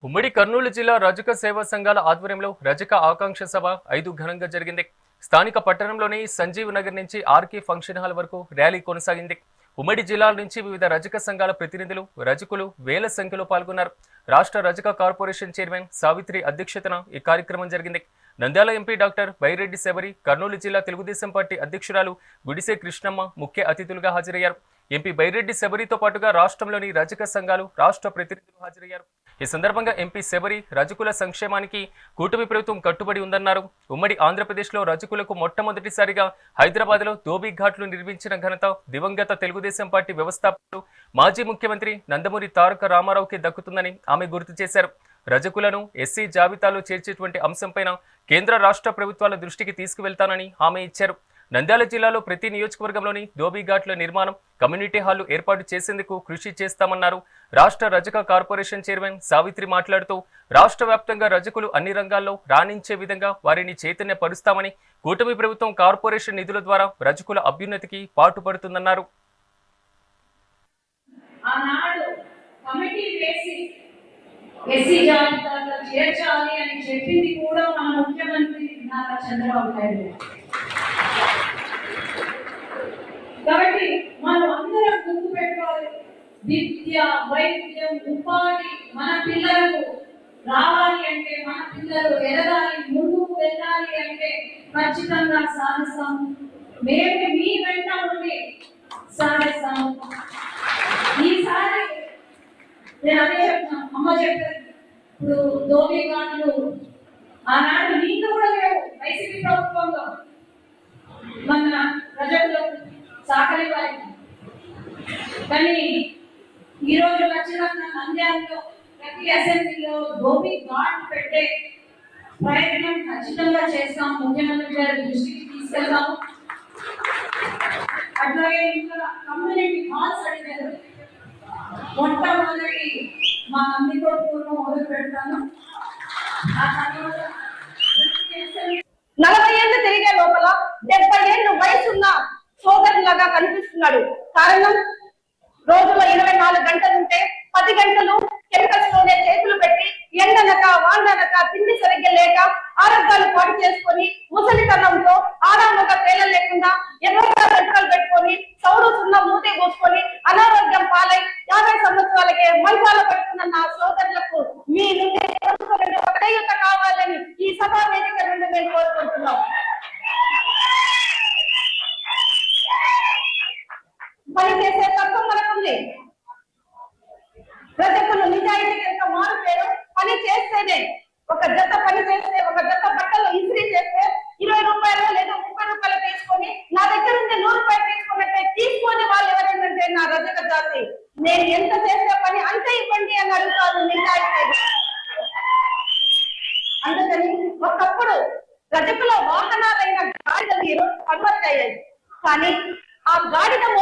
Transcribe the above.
ఉమ్మడి కర్నూలు జిల్లా రజక సేవా సంఘాల ఆధ్వర్యంలో రజక ఆకాంక్ష సభ 5 ఘనంగా జరిగింది. స్థానిక పట్టణంలోని సంజీవ్ నగర్ నుంచి ఆర్కే ఫంక్షన్ హాల్ వరకు ర్యాలీ కొనసాగింది. ఉమ్మడి జిల్లాల నుంచి వివిధ రజక సంఘాల ప్రతినిధులు, రజకులు వేల సంఖ్యలో పాల్గొన్నారు. రాష్ట్ర రజక కార్పొరేషన్ చైర్మన్ సావిత్రి అధ్యక్షతన ఈ కార్యక్రమం జరిగింది. నంద్యాల ఎంపీ డాక్టర్ బైరెడ్డి శబరి, కర్నూలు జిల్లా తెలుగుదేశం పార్టీ అధ్యక్షురాలు గుడిసె కృష్ణమ్మ ముఖ్య అతిథులుగా హాజరయ్యారు. ఎంపీ బైరెడ్డి శబరితో పాటుగా రాష్ట్రంలోని రజక సంఘాలు, రాష్ట్ర ప్రతినిధులు హాజరయ్యారు. ఈ సందర్భంగా ఎంపీ శబరి రజకుల సంక్షేమానికి కూటమి ప్రభుత్వం కట్టుబడి ఉందన్నారు. ఉమ్మడి ఆంధ్రప్రదేశ్లో రజకులకు మొట్టమొదటిసారిగా హైదరాబాద్లో ధోబీ ఘాట్లు నిర్మించిన ఘనత దివంగత తెలుగుదేశం పార్టీ వ్యవస్థాపకులు మాజీ ముఖ్యమంత్రి నందమూరి తారక రామారావుకి దక్కుతుందని ఆమె గుర్తు చేశారు. రజకులను ఎస్సీ జాబితాలో చేర్చేటువంటి అంశంపైన కేంద్ర రాష్ట్ర ప్రభుత్వాల దృష్టికి తీసుకువెళ్తానని హామీ ఇచ్చారు. నంద్యాల జిల్లాలో ప్రతి నియోజకవర్గంలోని ధోబీ ఘాట్ల నిర్మాణం, కమ్యూనిటీ హాళ్లు ఏర్పాటు చేసేందుకు కృషి చేస్తామన్నారు. రాష్ట్ర రజక కార్పొరేషన్ చైర్మన్ సావిత్రి మాట్లాడుతూ రాష్ట్ర వ్యాప్తంగా రజకులు అన్ని రంగాల్లో రాణించే విధంగా వారిని చైతన్యపరుస్తామని, కూటమి ప్రభుత్వం కార్పొరేషన్ నిధుల ద్వారా రజకుల అభ్యున్నతికి పాటుపడుతుందన్నారు. కాబట్టి మనం అందరం గుర్తు పెట్టుకోవాలి, విద్య, వైద్యం, ఉపాధి మన పిల్లలకు రావాలి అంటే, మన పిల్లలు ఎదగాలి, ముందుకు వెళ్ళాలి అంటే ఖచ్చితంగా సాధిస్తాం. మేము మీ వెంట ఉండి సాధిస్తాం. ఈసారి నేను అదే చెప్తాను, అమ్మ చెప్పారు, ఇప్పుడు ధోబీ ఘాట్లు ఆనాడు నీళ్ళు కూడా లేవు వైసీపీ ప్రభుత్వంలో మన రజకులకు సాకలి వారికి. కానీ ఈరోజు ఖచ్చితంగా నంద్యాలలో ప్రతి అసెంబ్లీలో ధోబీ ఘాట్ పెట్టే ప్రయత్నం ఖచ్చితంగా చేస్తాం. ముఖ్యమంత్రి గారి దృష్టికి తీసుకెళ్తాము. అట్లాగే ఇంకా కమ్యూనిటీ హాల్స్ అడిగారు. మొట్టమొదటి మా అన్నితోటూరును మొదలు పెడతాను. ఆ తర్వాత 40 ఏళ్ళు తిరిగే లోపల 70 ఏళ్ళు వయసున్న సోదరులాగా కనిపిస్తున్నాడు. కారణం, రోజులో 24 గంటలుంటే 10 గంటలు కెమికల్స్ లోనే చేతులు పెట్టి ఎండనక వాండనక తిండి సరిగ్గా లేక ఆరోగ్యాలు పాటు చేసుకొని ముసలితనంతో ఆరాముగా తేల లేకుండా ఎర్రగా గంటలు పెట్టుకొని సౌరు సున్న మూతి కూసుకొని అనారోగ్యం పాలై 50 సంవత్సరాలకే మంచాల పడుతున్న నా సోదరులకు మీ నుండి ఒకటే యుద్ధ కావాలని ఈ సభా వేదిక నుండి మేము కోరుకుంటున్నాం. పని చేసే తత్వం మనకుంది. రజకులు నిజాయితీకి ఎంత మారు పేరు. పని చేస్తేనే, ఒక జత పని చేస్తే, ఒక జత బట్టలు ఇస్త్రీ చేస్తే 20 రూపాయలు లేదా 30 రూపాయలు తీసుకొని నా దగ్గర నుండి 100 రూపాయలు తీసుకున్నట్టే తీసుకొని వాళ్ళు ఎవరైందంటే నా రజక జాతి. నేను ఎంత చేసే పని అంతే ఇవ్వండి అని అడుగుతాను నిజాయితీ. అందుకని ఒకప్పుడు రజకుల వాహనాలైన గాడిదలు ఈరోజు కన్వర్ట్ అయ్యాయి. కానీ ఆ గాడిద